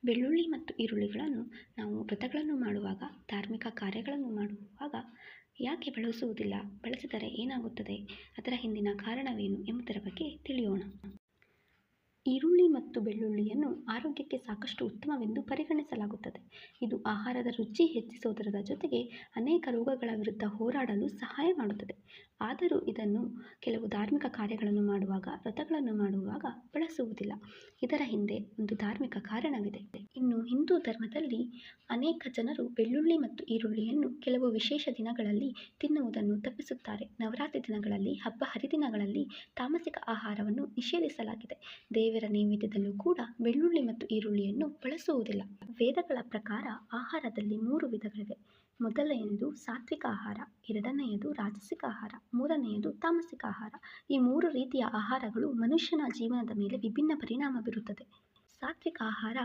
ಬೆಳ್ಳುಳ್ಳಿ ಮತ್ತು ಈರುಳ್ಳಿಗಳನ್ನು ನಾವು ವ್ರತಗಳನ್ನು ಮಾಡುವಾಗ, ಧಾರ್ಮಿಕ ಕಾರ್ಯಗಳನ್ನು ಮಾಡುವಾಗ ಯಾಕೆ ಬಳಸುವುದಿಲ್ಲ? ಬಳಸಿದರೆ ಏನಾಗುತ್ತದೆ? ಅದರ ಹಿಂದಿನ ಕಾರಣವೇನು ಎಂಬುದರ ಬಗ್ಗೆ ತಿಳಿಯೋಣ. ಈರುಳ್ಳಿ ಮತ್ತು ಬೆಳ್ಳುಳ್ಳಿಯನ್ನು ಆರೋಗ್ಯಕ್ಕೆ ಸಾಕಷ್ಟು ಉತ್ತಮವೆಂದು ಪರಿಗಣಿಸಲಾಗುತ್ತದೆ. ಇದು ಆಹಾರದ ರುಚಿ ಹೆಚ್ಚಿಸುವುದರ ಜೊತೆಗೆ ಅನೇಕ ರೋಗಗಳ ವಿರುದ್ಧ ಹೋರಾಡಲು ಸಹಾಯ ಮಾಡುತ್ತದೆ. ಆದರೂ ಇದನ್ನು ಕೆಲವು ಧಾರ್ಮಿಕ ಕಾರ್ಯಗಳನ್ನು ಮಾಡುವಾಗ, ವ್ರತಗಳನ್ನು ಮಾಡುವಾಗ ಬಳಸುವುದಿಲ್ಲ. ಇದರ ಹಿಂದೆ ಒಂದು ಧಾರ್ಮಿಕ ಕಾರಣವಿದೆ. ಇನ್ನು ಹಿಂದೂ ಧರ್ಮದಲ್ಲಿ ಅನೇಕ ಜನರು ಬೆಳ್ಳುಳ್ಳಿ ಮತ್ತು ಈರುಳ್ಳಿಯನ್ನು ಕೆಲವು ವಿಶೇಷ ದಿನಗಳಲ್ಲಿ ತಿನ್ನುವುದನ್ನು ತಪ್ಪಿಸುತ್ತಾರೆ. ನವರಾತ್ರಿ ದಿನಗಳಲ್ಲಿ, ಹಬ್ಬ ಹರಿದಿನಗಳಲ್ಲಿ ತಾಮಸಿಕ ಆಹಾರವನ್ನು ನಿಷೇಧಿಸಲಾಗಿದೆ. ದೇವರ ನೈವೇದ್ಯದಲ್ಲೂ ಕೂಡ ಬೆಳ್ಳುಳ್ಳಿ ಮತ್ತು ಈರುಳ್ಳಿಯನ್ನು ಬಳಸುವುದಿಲ್ಲ. ವೇದಗಳ ಪ್ರಕಾರ ಆಹಾರದಲ್ಲಿ 3 ವಿಧಗಳಿವೆ. ಮೊದಲನೆಯದು ಸಾತ್ವಿಕ ಆಹಾರ, ಎರಡನೆಯದು ರಾಜಸಿಕ ಆಹಾರ, ಮೂರನೆಯದು ತಾಮಸಿಕ ಆಹಾರ. ಈ 3 ರೀತಿಯ ಆಹಾರಗಳು ಮನುಷ್ಯನ ಜೀವನದ ಮೇಲೆ ವಿಭಿನ್ನ ಪರಿಣಾಮ ಬೀರುತ್ತದೆ. ಸಾತ್ವಿಕ ಆಹಾರ